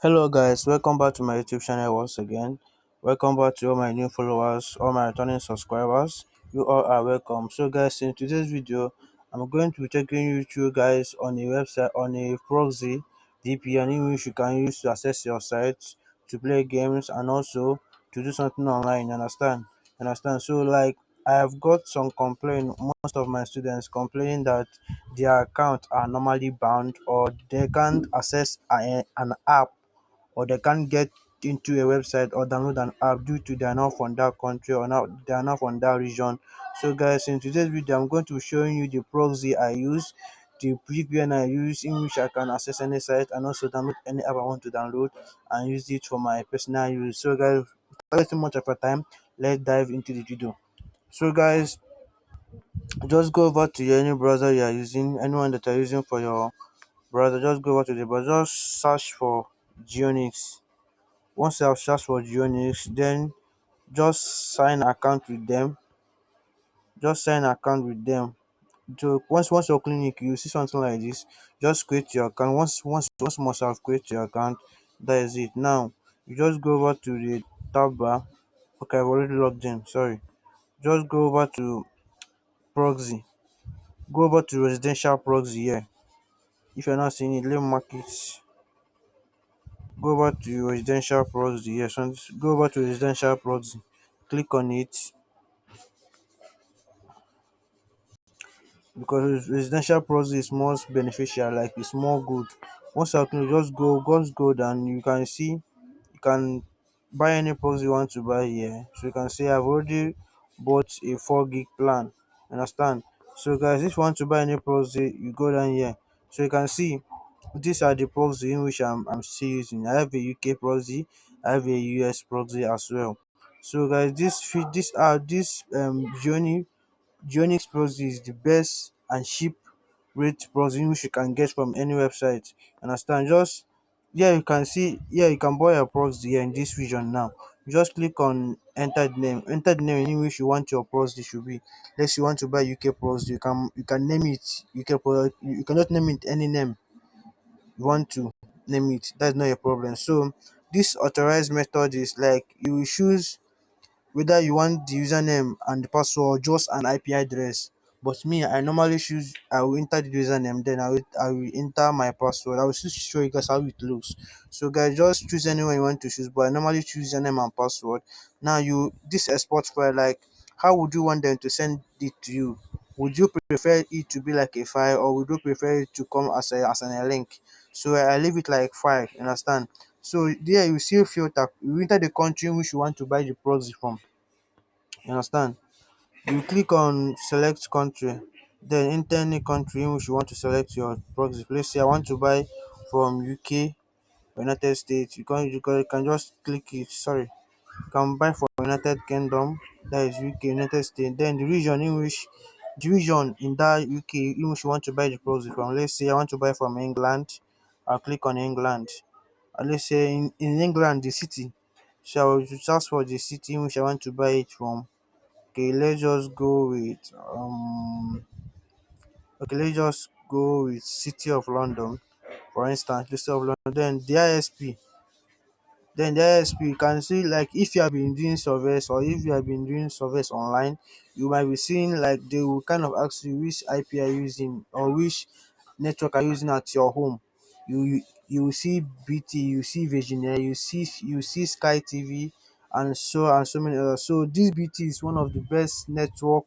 Hello guys, welcome back to my YouTube channel once again. Welcome back to all my new followers, all my returning subscribers. You all are welcome. So guys, in today's video, I'm going to be taking you through guys on a website on a proxy VPN in which you can use to access your sites, to play games and also to do something online, you understand? So like I have got some complaint, most of my students complaining that their accounts are normally bound or they can't access an app or they can't get into a website or download an app due to they are not from that country or not they are not from that region. So guys, in today's video I'm going to be showing you the proxy I use, the VPN I use in which I can access any site and also download any app I want to download and use it for my personal use. So guys, without wasting much of your time, let's dive into the video. So guys, just go over to any browser you are using, anyone that you're using for your browser, just go over to the browser, just search for Geonix. Once you have searched for Geonix, then just sign account with them. Just sign account with them. So once your clinic, you see something like this. Just create your account. Once you must have created your account, that is it. Now you just go over to the tab bar. Okay, I've already logged in. Sorry. Just go over to proxy. Go over to residential proxy here. If you're not seeing it, let me mark it. Go over to residential proxy. Yes, go over to residential proxy. Click on it because residential proxy is most beneficial, like it's more good. Once you can just go down, you can see you can buy any proxy you want to buy here. So you can see I've already bought a 4 gig plan. Understand? So guys, if you want to buy any proxy, you go down here. So you can see these are the proxy in which I'm still using. I have a UK proxy, I have a US proxy as well. So guys, this Geonix Proxy is the best and cheap rate proxy which you can get from any website. Understand? Just here you can see here you can buy a proxy here in this region now. You just click on enter the name in which you want your proxy should be. Let's say you want to buy UK proxy, you can name it UK proxy. You cannot name it any name you want to name it. That's not a problem. So this authorized method is like you will choose whether you want the username and the password or just an IP address. But me, I normally choose I will enter the username, then I will enter my password. I will still show you guys how it looks. So guys, just choose anyone you want to choose, but I normally choose username and password. Now you this export file, like how would you want them to send it to you? Would you prefer it to be like a file or would you prefer it to come as a link? So I leave it like file, you understand? So there you see a filter, you enter the country in which you want to buy the proxy from. You understand? You click on select country, then enter any country in which you want to select your proxy. Let's say I want to buy from UK or United States. You can just click it. Sorry, you can buy from United Kingdom, that is UK, United States. Then the region in that UK in which you want to buy the proxy from. Let's say I want to buy from England. I'll click on England. And let's say in England the city. So I will search for the city in which I want to buy it from. Okay, let's just go with City of London, for instance. City of London. Then the ISP, you can see like if you have been doing surveys or if you have been doing surveys online, you might be seeing like they will kind of ask you which IP are you using or which network are you using at your home. You will see BT, you see Virginia, you see Sky TV and so many others. So this BT is one of the best network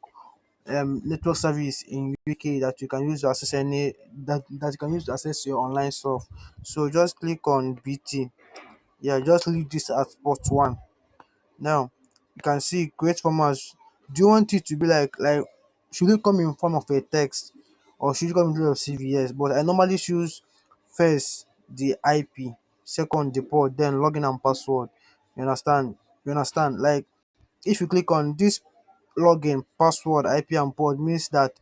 service in UK that you can use to access that you can use to access your online stuff. So just click on BT. Yeah, just leave this at port one. Now you can see create formats. Do you want it to be like should it come in form of a text or should it come in form of CVS? But I normally choose first the IP, second the port, then login and password. You understand? Like if you click on this login, password, IP and port means that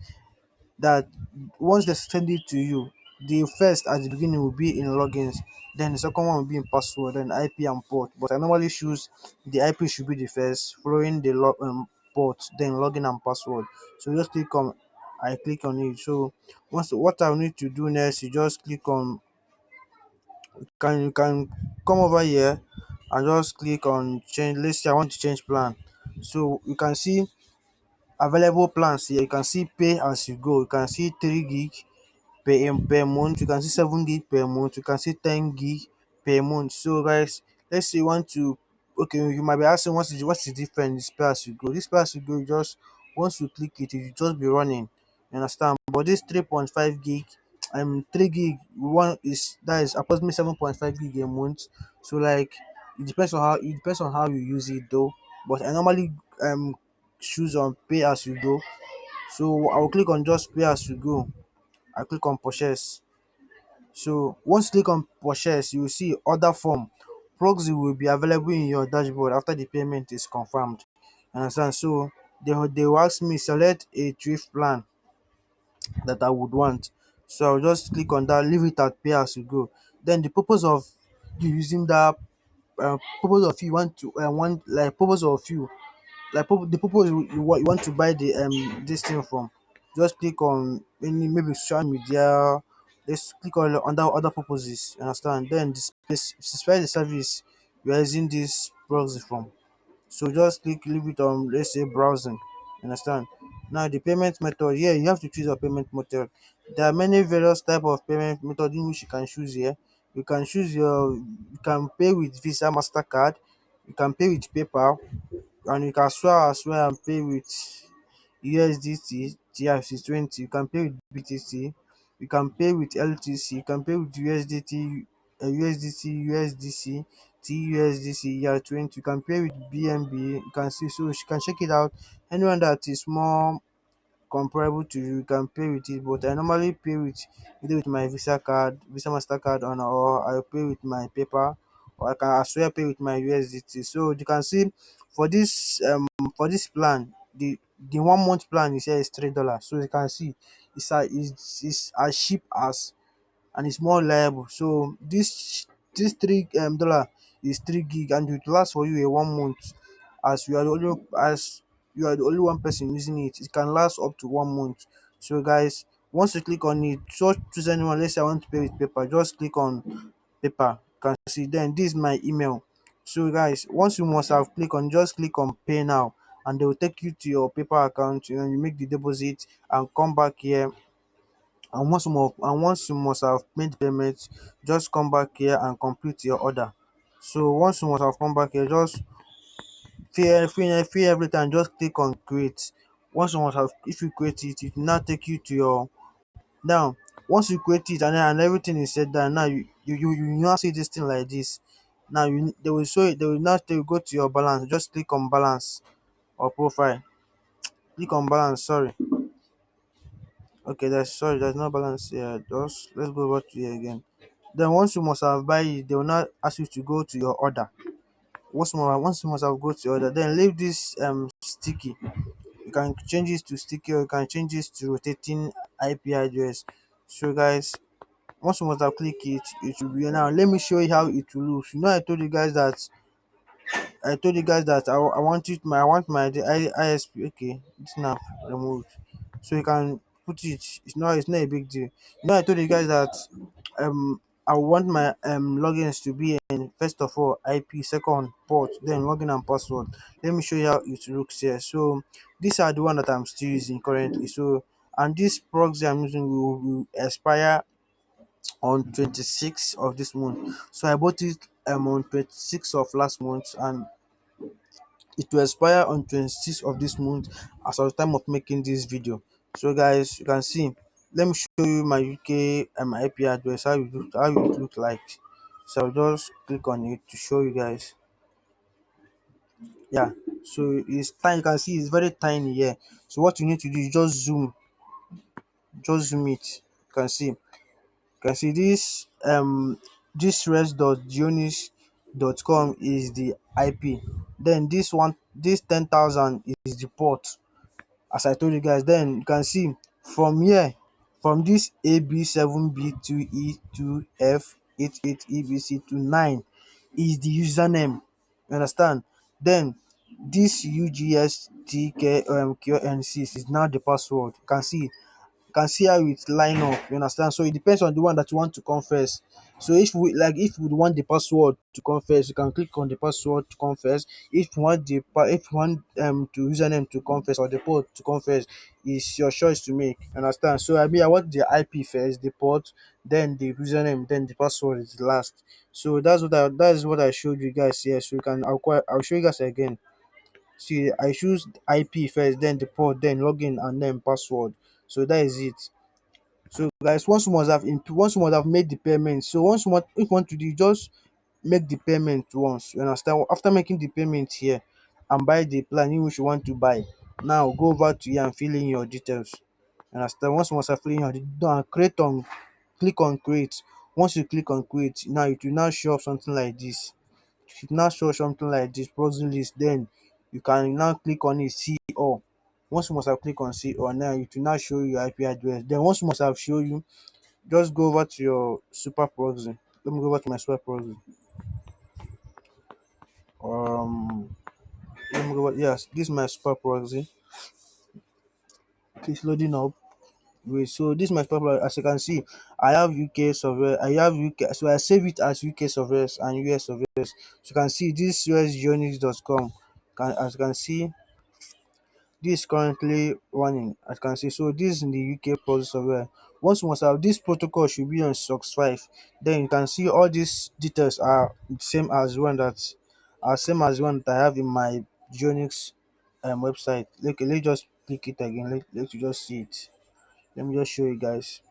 once they send it to you, the first at the beginning will be in logins, then the second one will be in password, then IP and port. But I normally choose the IP should be the first, following the port, then login and password. So just click on it. So once what I need to do next, you just click on can you can come over here and just click on change. Let's say I want to change plan. So you can see available plans here. You can see pay as you go. You can see 3 gig per month. You can see 7 gig per month. You can see 10 gig per month. So guys, let's say you want to, okay, you might be asking what's the difference this pay as you go. This pay as you go, you just once you click it, it will just be running. You understand? But this 3.5 gig, 3 gig one is that is approximately 7.5 gig a month. So like it depends on how you use it though. But I normally choose on pay as you go. So I will click on just pay as you go. I click on purchase. So once you click on purchase, you will see order form. Proxy will be available in your dashboard after the payment is confirmed. Understand? So they will ask me select a thrift plan that I would want. So I'll just click on that, leave it at pay as you go. Then the purpose of you using that purpose of you want to want like purpose of you like the purpose you want to buy the this thing from, just click on any maybe social media. Let's click on under other purposes. You understand? Then the specify the service you are using this proxy from. So just click leave it on, let's say browsing. You understand? Now the payment method, yeah, you have to choose a payment method. There are many various type of payment method in which you can choose here. You can choose you can pay with Visa, Mastercard. You can pay with PayPal, and you can swear as well and pay with USDT, TRC20. You can pay with BTC, you can pay with LTC, you can pay with USDT, USDC, USDC, TUSDC, ER20. You can pay with BNB. You can see, so you can check it out. Anyone that is more comparable to you, you can pay with it. But I normally pay with either with my Visa card, Visa Mastercard, or I pay with my paper, or I can as well pay with my USDT. So you can see for this plan, the 1 month plan is here is $3. So you can see it's as cheap as, and it's more reliable. So this $3 is 3 gig, and it lasts for you a 1 month. As you are the only one person using it, it can last up to 1 month. So guys, once you click on it, just choose anyone. Let's say I want to pay with paper, just click on paper. You can see then this is my email. So guys, once you must have click on, just click on pay now, and they will take you to your paper account. You make the deposit and come back here. And once you must have made the payment, just come back here and complete your order. So once you must have come back here, just fill everything, just click on create. Once you must have if you create it, it will now take you to your now. Once you create it and everything is set down, now you now see this thing like this. Now they will show it, they will now tell you go to your balance, just click on balance or profile. Click on balance, sorry. Okay, there's no balance here. Just let's go over to here again. Then once you must have buy it, they will not ask you to go to your order. Once you must have go to your order, then leave this sticky. You can change it to sticky, or you can change it to rotating IP address. So guys, once you must have click it, it will be now. Let me show you how it will look. I want my ISP. Okay, it's now removed. So you can put it. It's not a big deal. I told you guys that I want my logins to be in first of all IP, second port, then login and password. Let me show you how it looks here. So these are the one that I'm still using currently. So and this proxy I'm using will expire on 26th of this month. So I bought it on 26th of last month, and it will expire on 26th of this month as of the time of making this video. So guys, you can see, let me show you my UK IP address, how it look like. So I'll just click on it to show you guys. Yeah, so it's tiny. You can see it's very tiny here. So what you need to do is just zoom it. You can see this res.geonix.com is the IP. Then this 10,000 is the port, as I told you guys. Then you can see from here, from this AB7B2E2F88EBC to 9 is the username. You understand? Then this UGSTKQN6 is now the password. You can see can see how it line up. You understand? So it depends on the one that you want to confess. So if we want the password to confess, you can click on the password to confess. If you want if you want to username to confess or the port to confess, it's your choice to make. You understand? So I mean, I want the IP first, the port, then the username, then the password is last. So that is what I showed you guys here. So you can I'll show you guys again. See, I choose IP first, then the port, then login, and then password. So that is it. So guys, once you must have made the payment. So once you want, if you want to do, just make the payment once. You understand? After making the payment here and buy the plan in which you want to buy, now go over to here and fill in your details. You understand? Once you must have fill in your details, and click on create. Once you click on create, now it will now show up something like this. It now show something like this browsing list, then you can now click on it, see all. Once you must have click on see all, now it will now show you your IP address. Then once you must have show you, just go over to your super proxy. Let me go over to my super proxy. um Let me go over, yes, this is my super proxy. It's loading up. Wait, so this is my super proxy. As you can see, I have UK server, I have UK, so I save it as UK servers and US servers. So you can see this US geonix.com. As you can see, this is currently running, as you can see. So this is in the UK process software. Once you must have this protocol should be on SOX 5. Then you can see all these details are same as one that I have in my Geonix website. Let's just click it again. Let you just see it. Let me just show you guys.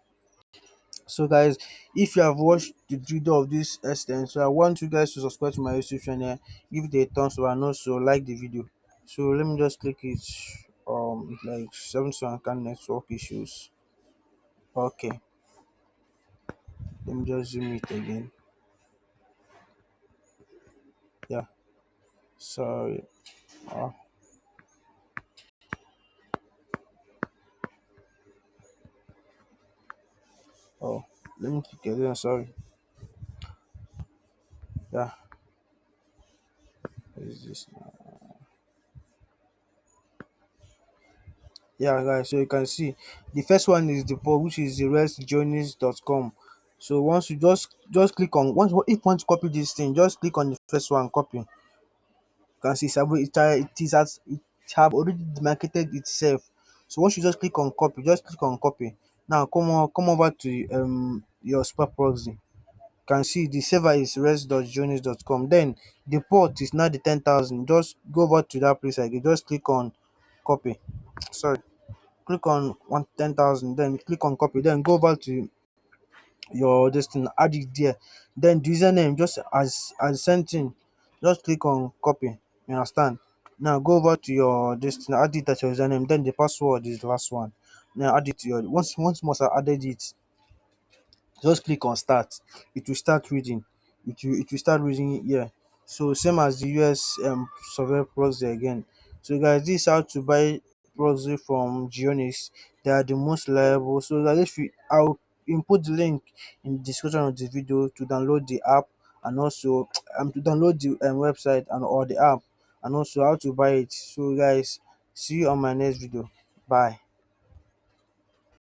So guys, if you have watched the video of this extent, so I want you guys to subscribe to my YouTube channel, give it a thumbs up, and also like the video. So let me just click it. Like 7 network issues. Okay, let me just zoom it again. Yeah, sorry. uh, oh, let me click again. Sorry. Yeah, what is this now? Yeah guys, so you can see the first one is the poll, which is the restjourneys.com. So once you just click on, if you want to copy this thing, just click on the first one, copy. You can see it have already demarcated itself. So once you just click on copy, just click on copy. Now come over to your super proxy. You can see the server is rest.journeys.com. Then the port is now the 10,000. Just go over to that place again. Just click on copy. Sorry, click on 10,000. Then click on copy. Then go over to your thing, add it there. Then the username, just as same thing, just click on copy. You understand? Now go over to your thing, add it as your username. Then the password is the last one. Now add it to your, once you must have added it, just click on start. It will start reading. It will start reading here. So same as the US server proxy again. So guys, this is how to buy proxy from Geonix. They are the most reliable. So guys, if you I'll input the link in the description of the video to download the app, and also to download the website and or the app, and also how to buy it. So guys, see you on my next video. Bye.